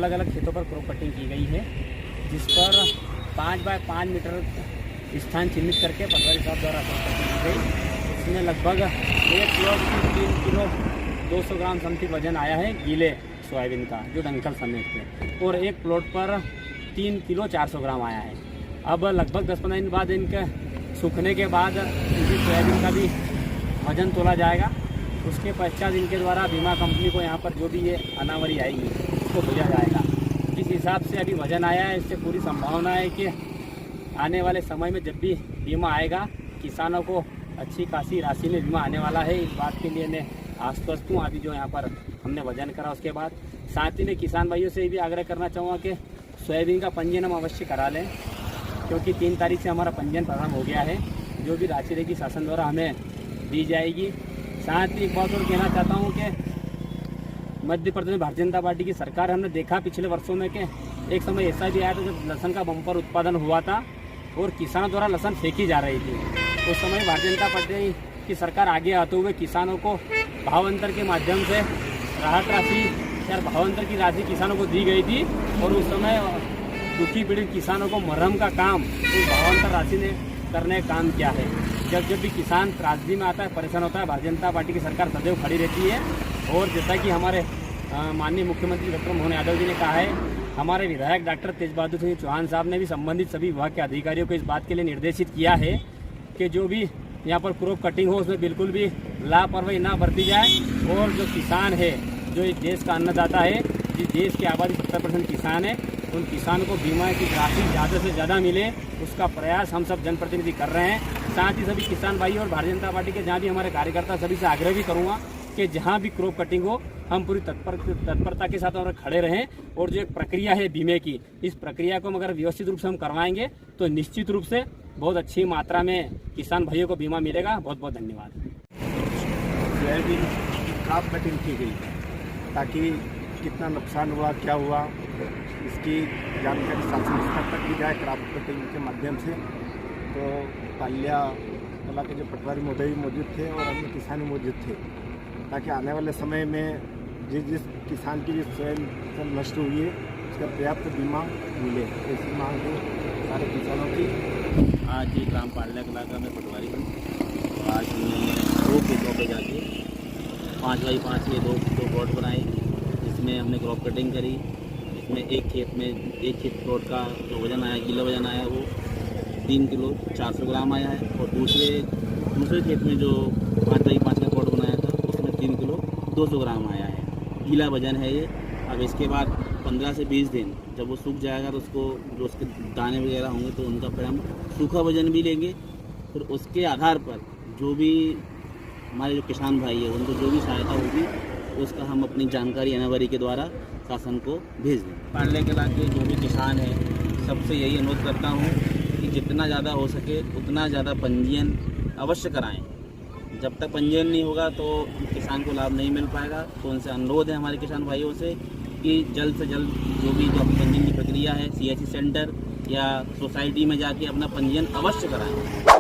अलग अलग खेतों पर क्रॉप कटिंग की गई है, जिस पर 5 बाय 5 मीटर स्थान चिन्हित करके पटवारी साहब द्वारा क्रॉप कटिंग की गई। इसमें लगभग 1 प्लॉट की 3 किलो 200 ग्राम समथिंग वजन आया है गीले सोयाबीन का, जो डंकल समेत थे, और एक प्लॉट पर 3 किलो 400 ग्राम आया है। अब लगभग 10-15 दिन बाद इनके सूखने के बाद इनकी सोयाबीन का भी वजन तोला जाएगा। उसके पश्चात इनके द्वारा बीमा कंपनी को यहाँ पर जो भी ये अनावरी आएगी उसको भेजा जाएगा। जिस हिसाब से अभी वजन आया है, इससे पूरी संभावना है कि आने वाले समय में जब भी बीमा आएगा किसानों को अच्छी खासी राशि में बीमा आने वाला है। इस बात के लिए मैं आश्वस्त हूँ। अभी जो यहाँ पर हमने वजन करा उसके बाद साथ ही मैं किसान भाइयों से भी आग्रह करना चाहूँगा कि सोयाबीन का पंजीयन हम अवश्य करा लें, क्योंकि 3 तारीख से हमारा पंजीयन प्रारंभ हो गया है। जो भी राशि रहेगी शासन द्वारा हमें दी जाएगी। साथ ही एक बात और कहना चाहता हूँ कि मध्य प्रदेश में भारतीय जनता पार्टी की सरकार, हमने देखा पिछले वर्षों में कि एक समय ऐसा भी आया था जब लहसुन का बम्पर उत्पादन हुआ था और किसानों द्वारा लहसुन फेंकी जा रही थी। उस समय भारतीय जनता पार्टी की सरकार आगे आते हुए किसानों को भावांतर के माध्यम से राहत राशि या भावांतर की राशि किसानों को दी गई थी, और उस समय दुखी पीड़ित किसानों को मरहम का काम उस भावांतर राशि ने करने का काम किया है। जब भी किसान त्रासदी में आता है, परेशान होता है, भारतीय जनता पार्टी की सरकार सदैव खड़ी रहती है। और जैसा कि हमारे माननीय मुख्यमंत्री डॉक्टर मोहन यादव जी ने कहा है, हमारे विधायक डॉक्टर तेज बहादुर सिंह चौहान साहब ने भी संबंधित सभी विभाग के अधिकारियों को इस बात के लिए निर्देशित किया है कि जो भी यहाँ पर क्रॉप कटिंग हो उसमें बिल्कुल भी लापरवाही ना बरती जाए, और जो किसान है, जो इस देश का अन्नदाता है, जिस देश की आबादी 70% किसान है, उन किसानों को बीमा की राशि ज़्यादा से ज़्यादा मिले, उसका प्रयास हम सब जनप्रतिनिधि कर रहे हैं। साथ ही सभी किसान भाई और भारतीय जनता पार्टी के जहाँ भी हमारे कार्यकर्ता, सभी से आग्रह भी करूँगा कि जहाँ भी क्रॉप कटिंग हो हम पूरी तत्परता के साथ और खड़े रहें। और जो एक प्रक्रिया है बीमे की, इस प्रक्रिया को हम अगर व्यवस्थित रूप से हम करवाएंगे तो निश्चित रूप से बहुत अच्छी मात्रा में किसान भाइयों को बीमा मिलेगा। बहुत बहुत धन्यवाद। सोयाबीन की क्रॉप कटिंग की गई ताकि कितना नुकसान हुआ, क्या हुआ, इसकी जानकारी शासन स्तर तक भी जाए क्रॉप कटिंग के माध्यम से। तो पाल्या कला के जो पटवारी महोदय भी मौजूद थे और अन्य किसान भी मौजूद थे, ताकि आने वाले समय में जिस किसान की भी सोयाबीन नष्ट हुई है उसका पर्याप्त बीमा मिले, ऐसी मांग है सारे किसानों की। आज ये ग्राम पाल्या कला का मैं पटवारी हूँ। आज हमने 2 खेतों पर जाके 5 बाई 5 के 2 प्लॉट बनाए, जिसमें हमने क्रॉप कटिंग करी। इसमें एक खेत प्लॉट का जो वज़न आया, गीला वज़न आया, वो 3 किलो 400 ग्राम आया है, और दूसरे खेत में जो 5 बाई 5 का प्लॉट बनाया था उसमें 3 किलो 200 ग्राम आया है, गीला वज़न है ये। अब इसके बाद 15 से 20 दिन जब वो सूख जाएगा तो उसको जो उसके दाने वगैरह होंगे तो उनका फिर हम सूखा वज़न भी लेंगे। फिर उसके आधार पर जो भी हमारे जो किसान भाई है उनको जो भी सहायता होगी उसका हम अपनी जानकारी अनावरी के द्वारा शासन को भेज दें। पाल्या कला के जो भी किसान हैं सबसे यही अनुरोध करता हूँ कि जितना ज़्यादा हो सके उतना ज़्यादा पंजीयन अवश्य कराएं। जब तक पंजीयन नहीं होगा तो किसान को लाभ नहीं मिल पाएगा। तो उनसे अनुरोध है हमारे किसान भाइयों से कि जल्द से जल्द जो भी पंजीयन की प्रक्रिया है CSC सेंटर या सोसाइटी में जाके अपना पंजीयन अवश्य कराएं।